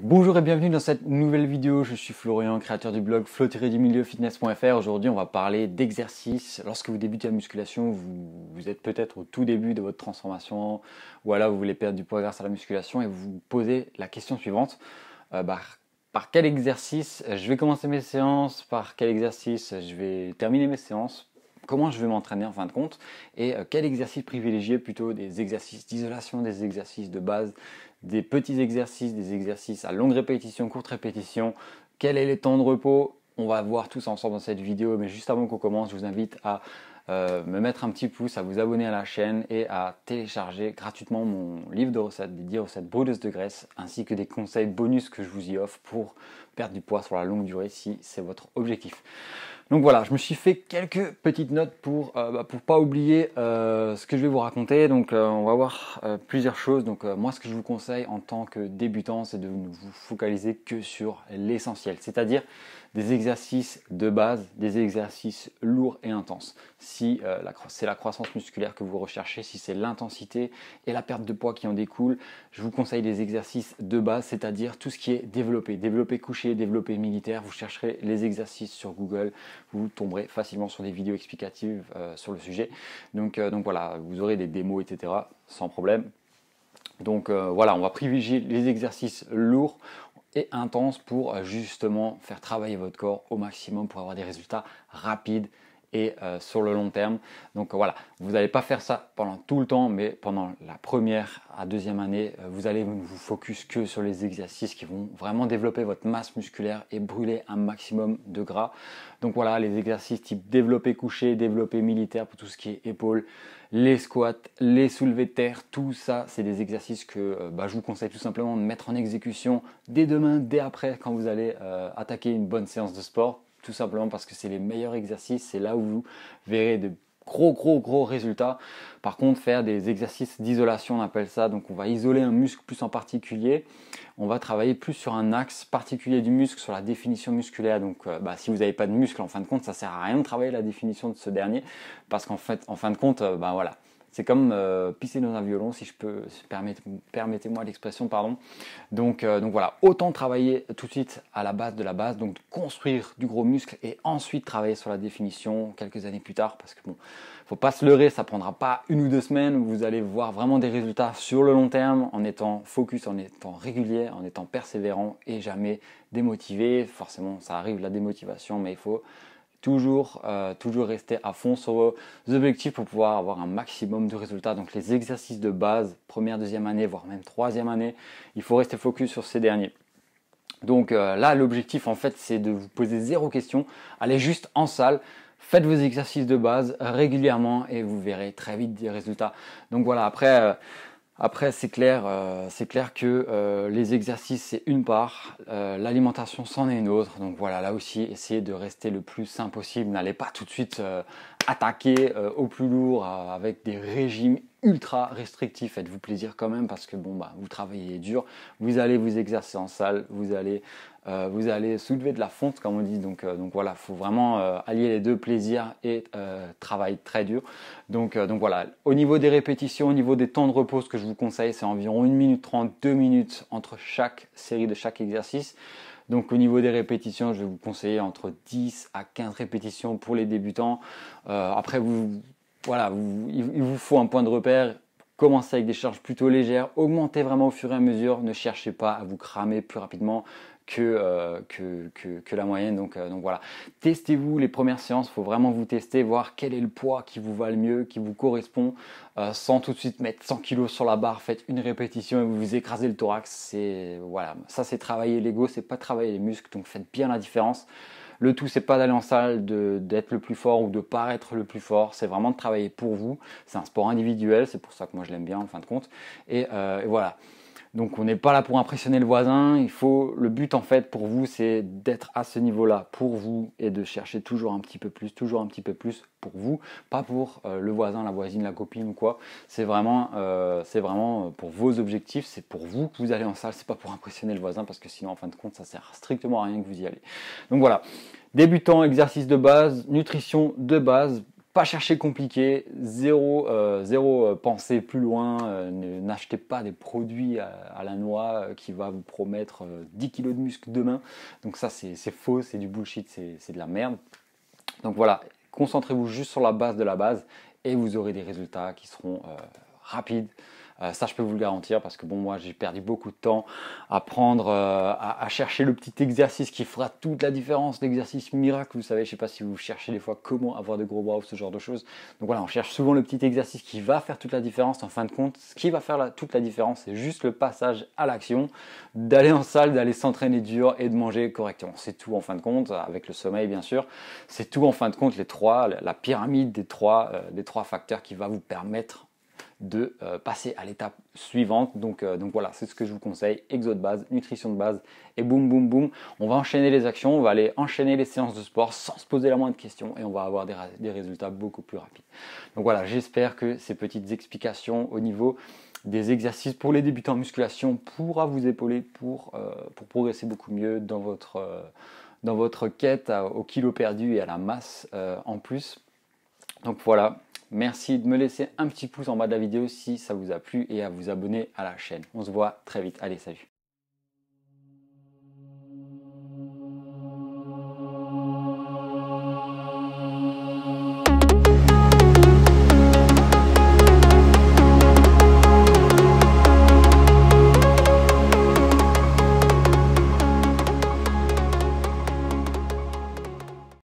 Bonjour et bienvenue dans cette nouvelle vidéo. Je suis Florian, créateur du blog flow-du-milieu-fitness.fr. Aujourd'hui, on va parler d'exercices. Lorsque vous débutez la musculation, vous êtes peut-être au tout début de votre transformation, ou alors vous voulez perdre du poids grâce à la musculation et vous vous posez la question suivante. Par quel exercice je vais commencer mes séances? Par quel exercice je vais terminer mes séances? Comment je vais m'entraîner en fin de compte? Et quel exercice privilégier? Plutôt des exercices d'isolation, des exercices de base, des petits exercices, des exercices à longue répétition, courte répétition. Quel est les temps de repos? On va voir tout ça ensemble dans cette vidéo, mais juste avant qu'on commence, je vous invite à me mettre un petit pouce, à vous abonner à la chaîne et à télécharger gratuitement mon livre de recettes, des 10 recettes brûleuses de graisse, ainsi que des conseils bonus que je vous y offre pour perdre du poids sur la longue durée si c'est votre objectif. Donc voilà, je me suis fait quelques petites notes pour pas oublier ce que je vais vous raconter. Donc on va voir plusieurs choses. Donc moi, ce que je vous conseille en tant que débutant, c'est de ne vous focaliser que sur l'essentiel, c'est-à-dire des exercices de base, des exercices lourds et intenses. Si c'est la croissance musculaire que vous recherchez, si c'est l'intensité et la perte de poids qui en découle, je vous conseille des exercices de base, c'est-à-dire tout ce qui est développé couché, développé militaire. Vous chercherez les exercices sur Google, vous tomberez facilement sur des vidéos explicatives sur le sujet. Donc voilà, vous aurez des démos, etc. sans problème. Donc voilà, on va privilégier les exercices lourds et intenses pour justement faire travailler votre corps au maximum pour avoir des résultats rapides et sur le long terme. Donc voilà, vous n'allez pas faire ça pendant tout le temps, mais pendant la première à deuxième année, vous allez vous focus que sur les exercices qui vont vraiment développer votre masse musculaire et brûler un maximum de gras. Donc voilà, les exercices type développé couché, développé militaire pour tout ce qui est épaules, les squats, les soulevés de terre, tout ça, c'est des exercices que je vous conseille tout simplement de mettre en exécution dès demain, dès après, quand vous allez attaquer une bonne séance de sport. Tout simplement parce que c'est les meilleurs exercices, c'est là où vous verrez de gros résultats. Par contre, faire des exercices d'isolation, on appelle ça, donc on va isoler un muscle plus en particulier, on va travailler plus sur un axe particulier du muscle, sur la définition musculaire. Donc si vous n'avez pas de muscle, en fin de compte, ça sert à rien de travailler la définition de ce dernier, parce qu'en fait, en fin de compte, voilà. C'est comme pisser dans un violon, si je peux, permettez-moi l'expression, pardon. Donc voilà, autant travailler tout de suite à la base de la base, donc construire du gros muscle et ensuite travailler sur la définition quelques années plus tard, parce que bon, faut pas se leurrer, ça prendra pas 1 ou 2 semaines, vous allez voir vraiment des résultats sur le long terme en étant focus, en étant régulier, en étant persévérant et jamais démotivé. Forcément, ça arrive la démotivation, mais il faut toujours rester à fond sur vos objectifs pour pouvoir avoir un maximum de résultats. Donc les exercices de base, première, deuxième année, voire même troisième année, il faut rester focus sur ces derniers. Donc là, l'objectif en fait, c'est de vous poser 0 question, allez juste en salle, faites vos exercices de base régulièrement et vous verrez très vite des résultats. Donc voilà, après, c'est clair que les exercices, c'est une part, l'alimentation, c'en est une autre. Donc voilà, là aussi, essayez de rester le plus sain possible. N'allez pas tout de suite attaquer au plus lourd avec des régimes ultra restrictifs. Faites-vous plaisir quand même parce que vous travaillez dur, vous allez vous exercer en salle, vous allez soulever de la fonte comme on dit. Donc voilà, faut vraiment allier les deux, plaisir et travail très dur. Donc voilà, au niveau des répétitions, au niveau des temps de repos, ce que je vous conseille, c'est environ 1 minute 30, 2 minutes entre chaque série de chaque exercice. Donc au niveau des répétitions, je vais vous conseiller entre 10 à 15 répétitions pour les débutants. Après, il vous faut un point de repère. Commencez avec des charges plutôt légères, augmentez vraiment au fur et à mesure, ne cherchez pas à vous cramer plus rapidement que la moyenne. Donc voilà, testez-vous les premières séances, il faut vraiment vous tester, voir quel est le poids qui vous va le mieux, qui vous correspond, sans tout de suite mettre 100 kg sur la barre, faites une répétition et vous vous écrasez le thorax. Voilà, ça c'est travailler l'ego, c'est pas travailler les muscles, donc faites bien la différence. Le tout, c'est pas d'aller en salle, d'être le plus fort ou de paraître le plus fort. C'est vraiment de travailler pour vous. C'est un sport individuel, c'est pour ça que moi je l'aime bien en fin de compte. Et voilà. Donc on n'est pas là pour impressionner le voisin. Le but en fait pour vous, c'est d'être à ce niveau-là pour vous et de chercher toujours un petit peu plus pour vous, pas pour le voisin, la voisine, la copine ou quoi. C'est vraiment pour vos objectifs, c'est pour vous que vous allez en salle, c'est pas pour impressionner le voisin parce que sinon en fin de compte ça sert strictement à rien que vous y allez. Donc voilà, débutant, exercice de base, nutrition de base. Pas chercher compliqué, zéro pensée plus loin, n'achetez pas des produits à la noix qui va vous promettre 10 kilos de muscle demain. Donc ça c'est faux, c'est du bullshit, c'est de la merde. Donc voilà, concentrez-vous juste sur la base de la base et vous aurez des résultats qui seront rapides. Ça, je peux vous le garantir parce que bon, moi, j'ai perdu beaucoup de temps à prendre, à chercher le petit exercice qui fera toute la différence, l'exercice miracle. Vous savez, je ne sais pas si vous cherchez des fois comment avoir de gros bras ou ce genre de choses. Donc voilà, on cherche souvent le petit exercice qui va faire toute la différence. En fin de compte, ce qui va faire toute la différence, c'est juste le passage à l'action, d'aller en salle, d'aller s'entraîner dur et de manger correctement. C'est tout en fin de compte, avec le sommeil bien sûr. C'est tout en fin de compte, la pyramide des trois facteurs qui va vous permettre de passer à l'étape suivante. Donc voilà, c'est ce que je vous conseille. Exo de base, nutrition de base et boum boum boum. On va enchaîner les actions, on va aller enchaîner les séances de sport sans se poser la moindre question et on va avoir des résultats beaucoup plus rapides. Donc voilà, j'espère que ces petites explications au niveau des exercices pour les débutants en musculation pourra vous épauler pour progresser beaucoup mieux dans votre quête au kilo perdu et à la masse en plus. Donc voilà, merci de me laisser un petit pouce en bas de la vidéo si ça vous a plu et à vous abonner à la chaîne. On se voit très vite. Allez, salut!